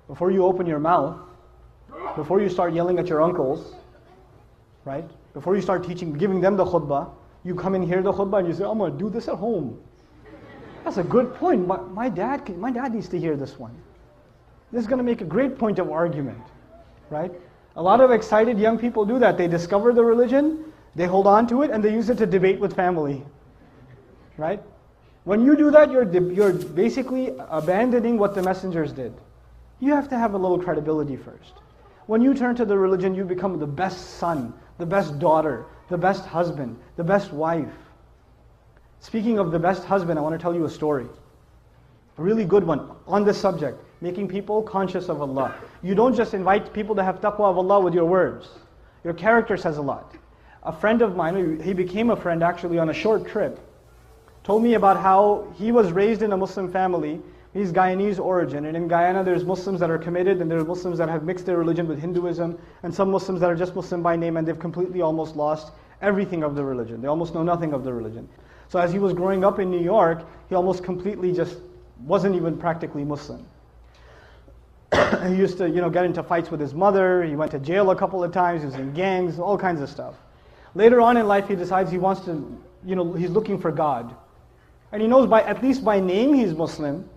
before you open your mouth, before you start yelling at your uncles, right? Before you start giving them the khutbah, you come and hear the khutbah and you say, I'm going to do this at home. That's a good point. My dad needs to hear this one. This is going to make a great point of argument, right? A lot of excited young people do that. They discover the religion, they hold on to it, and they use it to debate with family, right? When you do that, you're basically abandoning what the messengers did. You have to have a little credibility first. When you turn to the religion, you become the best son, the best daughter, the best husband, the best wife. Speaking of the best husband, I want to tell you a story. A really good one on this subject, making people conscious of Allah. You don't just invite people to have taqwa of Allah with your words. Your character says a lot. A friend of mine, he became a friend actually on a short trip, told me about how he was raised in a Muslim family. He's Guyanese origin, and in Guyana there's Muslims that are committed, and there's Muslims that have mixed their religion with Hinduism, and some Muslims that are just Muslim by name, and they've completely almost lost everything of the religion. They almost know nothing of the religion. So as he was growing up in New York, he almost completely just wasn't even practically Muslim. He used to, get into fights with his mother. He went to jail a couple of times. He was in gangs, all kinds of stuff. Later on in life, he decides he wants to, he's looking for God. And he knows at least by name he's Muslim.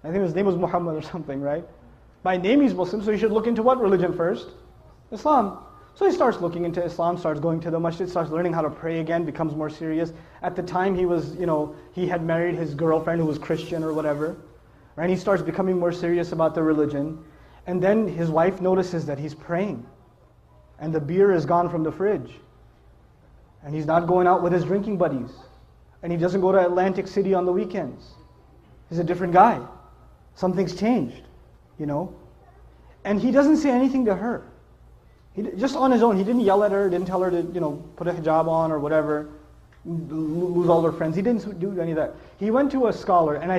I think his name was Muhammad or something, right? By name he's Muslim, so he should look into what religion first? Islam. So he starts looking into Islam, starts going to the masjid, starts learning how to pray again, becomes more serious. At the time he was, he had married his girlfriend who was Christian or whatever. Right? He starts becoming more serious about the religion. And then his wife notices that he's praying. And the beer is gone from the fridge. And he's not going out with his drinking buddies. And he doesn't go to Atlantic City on the weekends. He's a different guy. Something's changed, And he doesn't say anything to her. Just on his own, he didn't yell at her, didn't tell her to, put a hijab on or whatever, lose all her friends. He didn't do any of that. He went to a scholar, and I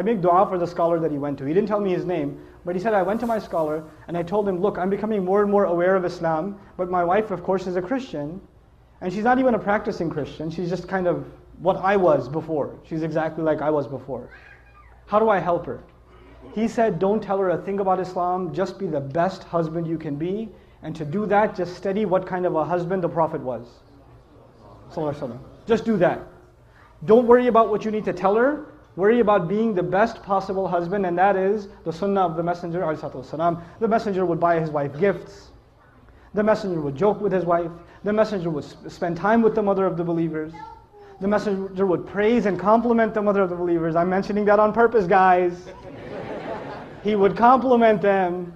make dua for the scholar that he went to. He didn't tell me his name, but he said, I went to my scholar, and I told him, look, I'm becoming more and more aware of Islam, but my wife, of course, is a Christian, and she's not even a practicing Christian. She's just kind of what I was before. She's exactly like I was before. How do I help her? He said, don't tell her a thing about Islam, just be the best husband you can be, and to do that, just study what kind of a husband the Prophet was. Just do that. Don't worry about what you need to tell her, worry about being the best possible husband, and that is the sunnah of the Messenger. The Messenger would buy his wife gifts, the Messenger would joke with his wife, the Messenger would spend time with the mother of the believers, the Messenger would praise and compliment the mother of the believers. I'm mentioning that on purpose, guys. He would compliment them.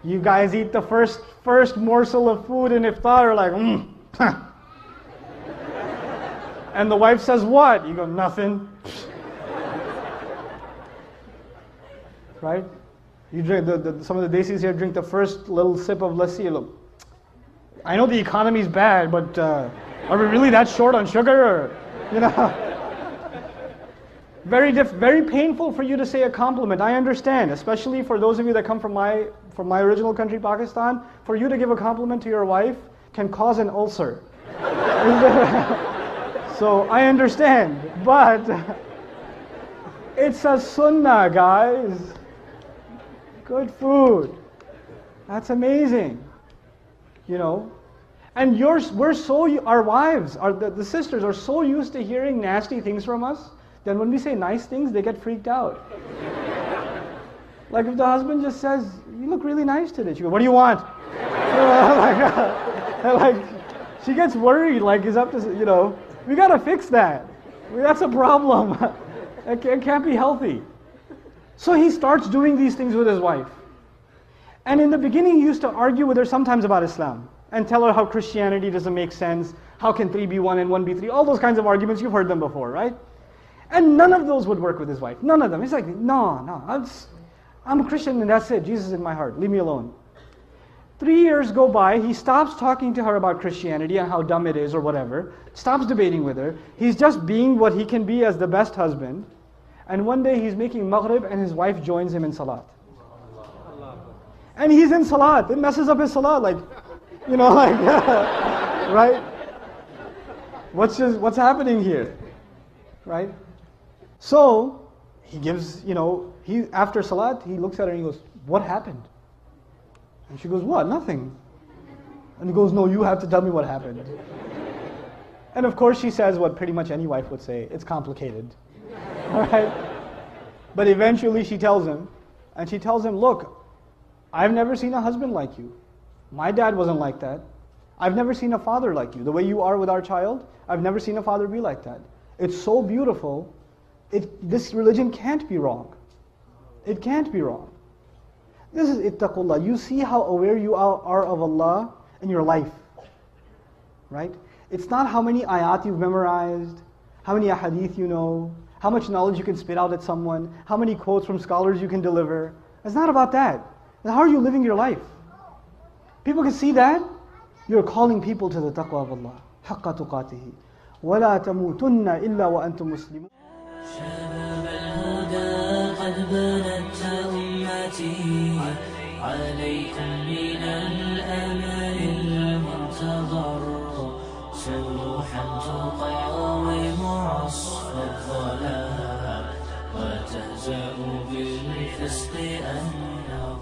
You guys eat the first morsel of food in iftar, like, And the wife says, what? You go, nothing. Right? You drink, some of the desis here drink the first little sip of lassi. Look, I know the economy's bad, but are we really that short on sugar? Or, Very painful for you to say a compliment. I understand, especially for those of you that come from my original country, Pakistan. For you to give a compliment to your wife can cause an ulcer. So I understand, but it's a sunnah, guys. Good food. That's amazing. And our wives, the sisters are so used to hearing nasty things from us. Then when we say nice things, they get freaked out. Like if the husband just says, you look really nice today. She goes, what do you want? She gets worried, he's up to, we got to fix that. That's a problem. It can't be healthy. So he starts doing these things with his wife. And in the beginning, he used to argue with her sometimes about Islam and tell her how Christianity doesn't make sense. How can 3 be 1 and 1 be 3? All those kinds of arguments, you've heard them before, right? And none of those would work with his wife. None of them. He's like, no, I'm a Christian and that's it. Jesus is in my heart. Leave me alone. 3 years go by. He stops talking to her about Christianity and how dumb it is or whatever. Stops debating with her. He's just being what he can be as the best husband. And one day he's making maghrib and his wife joins him in salat. And he's in salat. It messes up his salat. Right? What's happening here? Right? So, he gives, after Salat, he looks at her and he goes, what happened? And she goes, what? Nothing. And he goes, no, you have to tell me what happened. And of course she says what pretty much any wife would say, it's complicated. All right? But eventually she tells him, and she tells him, look, I've never seen a husband like you. My dad wasn't like that. I've never seen a father like you. The way you are with our child, I've never seen a father be like that. It's so beautiful. This religion can't be wrong. It can't be wrong. This is ittaqullah. You see how aware you are of Allah in your life. Right? It's not how many ayat you've memorized, how many ahadith you know, how much knowledge you can spit out at someone, how many quotes from scholars you can deliver. It's not about that. How are you living your life? People can see that. You're calling people to the taqwa of Allah. حَقَّ تُقَاتِهِ وَلَا تَمُوتُنَّ إِلَّا وَأَنْتُمْ مُسْلِمُونَ. شباب الهدى قد بنت أمتي عليكم من الأمل المنتظر سلوحا تقاوم عصف الظلام وتهزأ بالفسق أنه